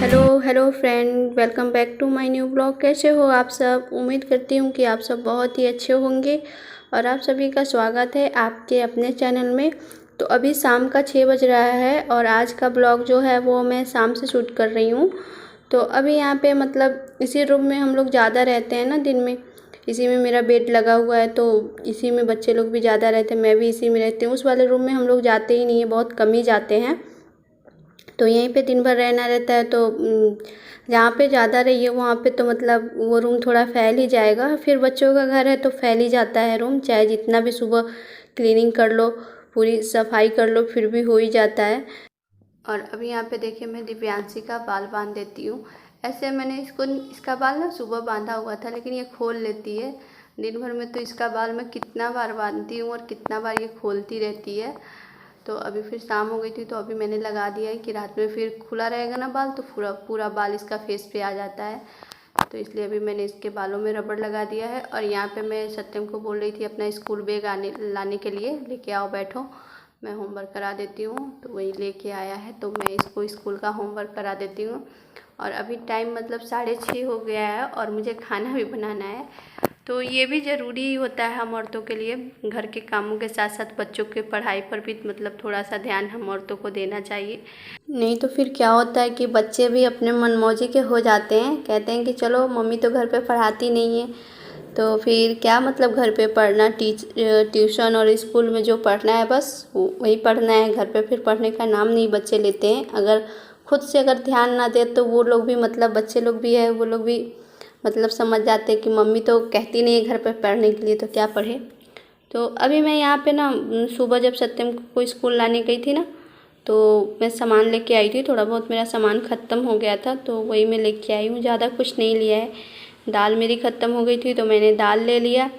Hello friend, welcome back to my new blog. कैसे हो आप सब? उम्मीद करती हूँ कि आप सब बहुत ही अच्छे होंगे और आप सभी का स्वागत है आपके अपने चैनल में। तो अभी शाम का 6 बज रहा है और आज का ब्लॉग जो है वो मैं शाम से शूट कर रही हूँ। तो अभी यहाँ पे मतलब इसी रूम में हम लोग ज़्यादा रहते हैं ना दिन में, इसी में मेरा बेड लगा हुआ है तो इसी में बच्चे लोग भी ज़्यादा रहते हैं, मैं भी इसी में रहती हूँ। उस वाले रूम में हम लोग जाते ही नहीं है, बहुत कम ही जाते हैं। तो यहीं पे दिन भर रहना रहता है। तो जहाँ पे ज़्यादा रहिए वहाँ पे तो मतलब वो रूम थोड़ा फैल ही जाएगा। फिर बच्चों का घर है तो फैल ही जाता है रूम, चाहे जितना भी सुबह क्लीनिंग कर लो, पूरी सफाई कर लो, फिर भी हो ही जाता है। और अभी यहाँ पे देखिए मैं दिव्यांशी का बाल बांध देती हूँ। ऐसे मैंने इसका बाल ना सुबह बांधा हुआ था, लेकिन ये खोल लेती है दिन भर में। तो इसका बाल मैं कितना बार बांधती हूँ और कितना बार ये खोलती रहती है। तो अभी फिर शाम हो गई थी तो अभी मैंने लगा दिया है कि रात में फिर खुला रहेगा ना बाल तो पूरा पूरा बाल इसका फेस पे आ जाता है। तो इसलिए अभी मैंने इसके बालों में रबड़ लगा दिया है। और यहाँ पे मैं सत्यम को बोल रही थी अपना स्कूल बैग लाने के लिए, लेके आओ बैठो, मैं होमवर्क करा देती हूँ। तो वही लेके आया है तो मैं इसको स्कूल का होमवर्क करा देती हूँ। और अभी टाइम मतलब 6:30 हो गया है और मुझे खाना भी बनाना है। तो ये भी ज़रूरी ही होता है हम औरतों के लिए, घर के कामों के साथ साथ बच्चों के पढ़ाई पर भी मतलब थोड़ा सा ध्यान हम औरतों को देना चाहिए। नहीं तो फिर क्या होता है कि बच्चे भी अपने मनमौजी के हो जाते हैं, कहते हैं कि चलो मम्मी तो घर पे पढ़ाती नहीं है, तो फिर क्या मतलब घर पे पढ़ना, ट्यूशन और स्कूल में जो पढ़ना है बस वही पढ़ना है, घर पे फिर पढ़ने का नाम नहीं बच्चे लेते हैं। अगर खुद से अगर ध्यान ना दे तो वो लोग भी मतलब बच्चे लोग भी है वो लोग भी मतलब समझ जाते हैं कि मम्मी तो कहती नहीं है घर पे पढ़ने के लिए तो क्या पढ़े। तो अभी मैं यहाँ पे ना सुबह जब सत्यम को स्कूल लाने गई थी ना तो मैं सामान लेके आई थी, थोड़ा बहुत मेरा सामान ख़त्म हो गया था तो वही मैं लेके आई हूँ, ज़्यादा कुछ नहीं लिया है। दाल मेरी ख़त्म हो गई थी तो मैंने दाल ले लिया।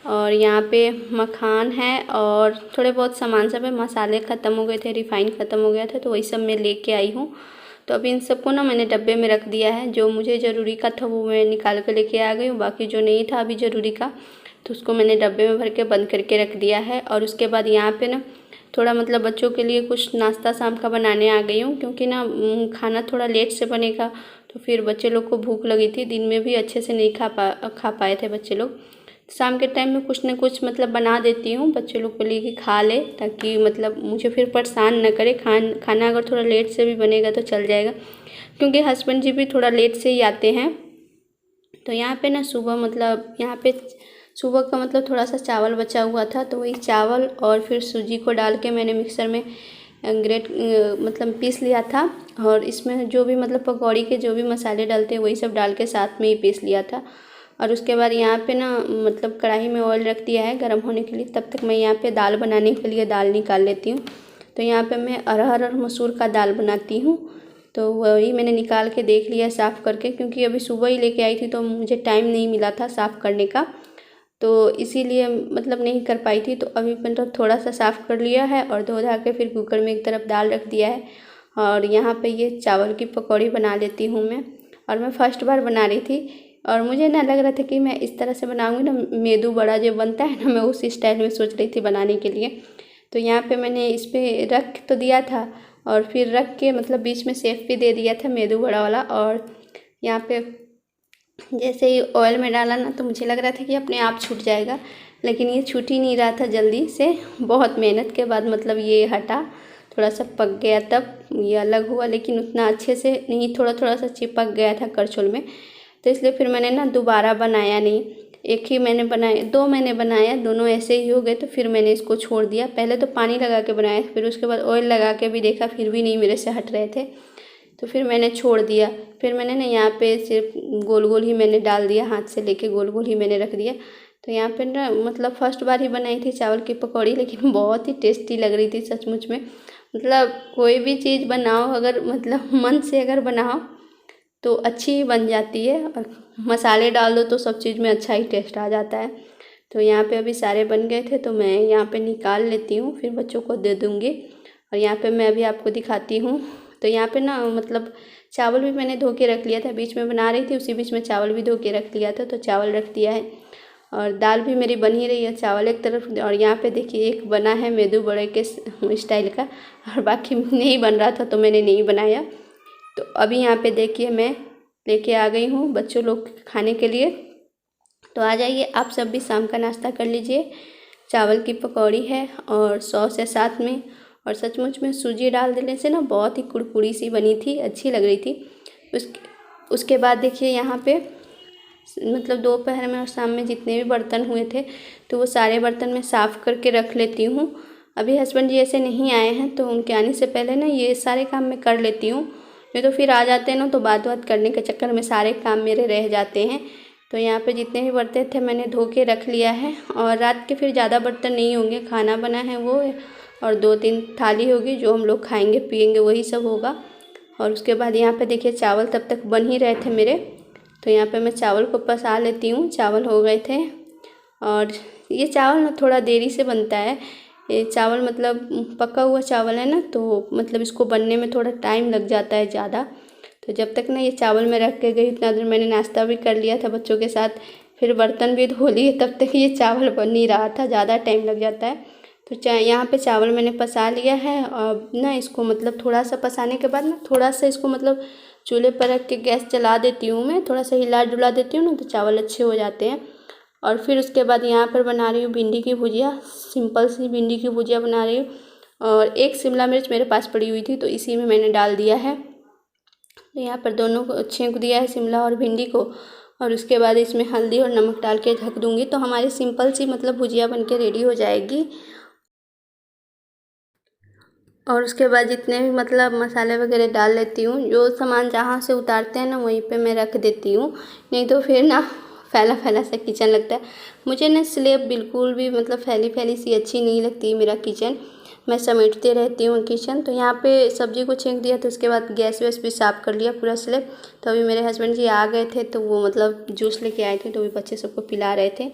और यहाँ पे मखान है और थोड़े बहुत सामान सब है, मसाले ख़त्म हो गए थे, रिफ़ाइन ख़त्म हो गया था तो वही सब मैं लेके आई हूँ। तो अभी इन सबको ना मैंने डब्बे में रख दिया है, जो मुझे ज़रूरी का था वो मैं निकाल कर लेके आ गई हूँ, बाकी जो नहीं था अभी ज़रूरी का तो उसको मैंने डब्बे में भर के बंद करके रख दिया है। और उसके बाद यहाँ पे ना थोड़ा मतलब बच्चों के लिए कुछ नाश्ता शाम का बनाने आ गई हूँ, क्योंकि ना खाना थोड़ा लेट से बनेगा तो फिर बच्चे लोग को भूख लगी थी, दिन में भी अच्छे से नहीं खा पाए थे बच्चे लोग। शाम के टाइम में कुछ न कुछ मतलब बना देती हूँ बच्चे लोग के लिए कि खा ले, ताकि मतलब मुझे फिर परेशान न करे। खाना अगर थोड़ा लेट से भी बनेगा तो चल जाएगा, क्योंकि हस्बैंड जी भी थोड़ा लेट से ही आते हैं। तो यहाँ पे ना सुबह मतलब यहाँ पे सुबह का मतलब थोड़ा सा चावल बचा हुआ था तो वही चावल और फिर सूजी को डाल के मैंने मिक्सर में मतलब पीस लिया था। और इसमें जो भी मतलब पकौड़ी के जो भी मसाले डालते हैं वही सब डाल के साथ में ही पीस लिया था। और उसके बाद यहाँ पे ना मतलब कढ़ाई में ऑयल रख दिया है गर्म होने के लिए, तब तक मैं यहाँ पे दाल बनाने के लिए दाल निकाल लेती हूँ। तो यहाँ पे मैं अरहर और मसूर का दाल बनाती हूँ, तो वही मैंने निकाल के देख लिया साफ़ करके, क्योंकि अभी सुबह ही लेके आई थी तो मुझे टाइम नहीं मिला था साफ़ करने का, तो इसीलिए मतलब नहीं कर पाई थी। तो अभी मैंने तो थोड़ा सा साफ़ कर लिया है और धो धा के फिर कुकर में एक तरफ दाल रख दिया है। और यहाँ पे ये चावल की पकौड़ी बना लेती हूँ मैं, और मैं फर्स्ट बार बना रही थी और मुझे ना लग रहा था कि मैं इस तरह से बनाऊँगी ना, मेदू बड़ा जो बनता है ना, मैं उसी स्टाइल में सोच रही थी बनाने के लिए। तो यहाँ पे मैंने इस पर रख तो दिया था और फिर रख के मतलब बीच में शेप भी दे दिया था मेदू बड़ा वाला। और यहाँ पे जैसे ही ऑयल में डाला ना तो मुझे लग रहा था कि अपने आप छूट जाएगा, लेकिन ये छूट ही नहीं रहा था जल्दी से। बहुत मेहनत के बाद मतलब ये हटा, थोड़ा सा पक गया तब ये अलग हुआ, लेकिन उतना अच्छे से नहीं, थोड़ा थोड़ा सा चिपक गया था करछुल में। तो इसलिए फिर मैंने ना दोबारा बनाया नहीं, एक ही मैंने बनाया, दो मैंने बनाया, दोनों ऐसे ही हो गए तो फिर मैंने इसको छोड़ दिया। पहले तो पानी लगा के बनाया, फिर उसके बाद ऑयल लगा के भी देखा फिर भी नहीं मेरे से हट रहे थे, तो फिर मैंने छोड़ दिया। फिर मैंने ना यहाँ पे सिर्फ गोल गोल ही मैंने डाल दिया, हाथ से लेके गोल गोल ही मैंने रख दिया। तो यहाँ पे ना मतलब फर्स्ट बार ही बनाई थी चावल की पकौड़ी, लेकिन बहुत ही टेस्टी लग रही थी सचमुच में। मतलब कोई भी चीज़ बनाओ अगर मतलब मन से अगर बनाओ तो अच्छी ही बन जाती है, और मसाले डाल दो तो सब चीज़ में अच्छा ही टेस्ट आ जाता है। तो यहाँ पे अभी सारे बन गए थे तो मैं यहाँ पे निकाल लेती हूँ, फिर बच्चों को दे दूँगी। और यहाँ पे मैं अभी आपको दिखाती हूँ। तो यहाँ पे ना मतलब चावल भी मैंने धो के रख लिया था, बीच में बना रही थी उसी बीच में चावल भी धो के रख लिया था, तो चावल रख दिया है। और दाल भी मेरी बन ही रही है, चावल एक तरफ, और यहाँ पे देखिए एक बना है मेदू बड़े के स्टाइल का, और बाकी नहीं बन रहा था तो मैंने नहीं बनाया। तो अभी यहाँ पे देखिए मैं लेके आ गई हूँ बच्चों लोग खाने के लिए। तो आ जाइए आप सब भी शाम का नाश्ता कर लीजिए। चावल की पकौड़ी है और सॉस है साथ में, और सचमुच में सूजी डाल देने से ना बहुत ही कुरकुरी सी बनी थी, अच्छी लग रही थी। उसके बाद देखिए यहाँ पे मतलब दोपहर में और शाम में जितने भी बर्तन हुए थे तो वो सारे बर्तन मैं साफ़ करके रख लेती हूँ। अभी हस्बैंड जी ऐसे नहीं आए हैं तो उनके आने से पहले ना ये सारे काम मैं कर लेती हूँ, नहीं तो फिर आ जाते हैं ना तो बात करने के चक्कर में सारे काम मेरे रह जाते हैं। तो यहाँ पे जितने भी बर्तन थे मैंने धो के रख लिया है, और रात के फिर ज़्यादा बर्तन नहीं होंगे, खाना बना है वो, और 2-3 थाली होगी जो हम लोग खाएंगे पिएंगे वही सब होगा। और उसके बाद यहाँ पे देखिए चावल तब तक बन ही रहे थे मेरे, तो यहाँ पे मैं चावल को पसा लेती हूँ। चावल हो गए थे, और ये चावल ना थोड़ा देरी से बनता है। ये चावल मतलब पका हुआ चावल है ना, तो मतलब इसको बनने में थोड़ा टाइम लग जाता है ज़्यादा। तो जब तक ना ये चावल मैं रख के गई इतना देर मैंने नाश्ता भी कर लिया था बच्चों के साथ, फिर बर्तन भी धो लिए, तब तक ये चावल बन नहीं रहा था, ज़्यादा टाइम लग जाता है। तो यहाँ पे चावल मैंने पसा लिया है, और ना इसको मतलब थोड़ा सा पसाने के बाद ना थोड़ा सा इसको मतलब चूल्हे पर रख के गैस जला देती हूँ मैं, थोड़ा सा हिला डुला देती हूँ ना तो चावल अच्छे हो जाते हैं। और फिर उसके बाद यहाँ पर बना रही हूँ भिंडी की भुजिया, सिंपल सी भिंडी की भुजिया बना रही हूँ। और एक शिमला मिर्च मेरे पास पड़ी हुई थी तो इसी में मैंने डाल दिया है। तो यहाँ पर दोनों को छेंक दिया है, शिमला और भिंडी को, और उसके बाद इसमें हल्दी और नमक डाल के ढक दूँगी तो हमारी सिंपल सी मतलब भुजिया बन के रेडी हो जाएगी। और उसके बाद जितने भी मतलब मसाले वगैरह डाल लेती हूँ, जो सामान जहाँ से उतारते हैं ना वहीं पे मैं रख देती हूँ, नहीं तो फिर ना फैला फैला सा किचन लगता है। मुझे ना स्लैब बिल्कुल भी मतलब फैली फैली सी अच्छी नहीं लगती मेरा किचन, मैं समेटते रहती हूँ किचन। तो यहाँ पे सब्ज़ी को छेंक दिया, तो उसके बाद गैस वैस भी साफ़ कर लिया पूरा स्लैब। तो अभी मेरे हस्बैंड जी आ गए थे तो वो मतलब जूस लेके आए थे, तो भी बच्चे सबको पिला रहे थे।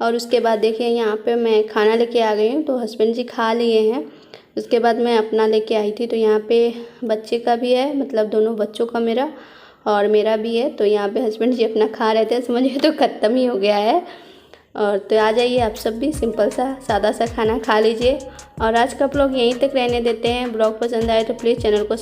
और उसके बाद देखिए यहाँ पे मैं खाना लेके आ गई हूँ, तो हस्बैंड जी खा लिए हैं। उसके बाद मैं अपना लेके आई थी, तो यहाँ पे बच्चे का भी है, मतलब दोनों बच्चों का मेरा और मेरा भी है। तो यहाँ पे हस्बैंड जी अपना खा रहे थे, समझिए तो ख़त्म ही हो गया है। और तो आ जाइए आप सब भी सिंपल सा सादा सा खाना खा लीजिए। और आज का ब्लॉग यहीं तक रहने देते हैं। ब्लॉग पसंद आए तो प्लीज़ चैनल को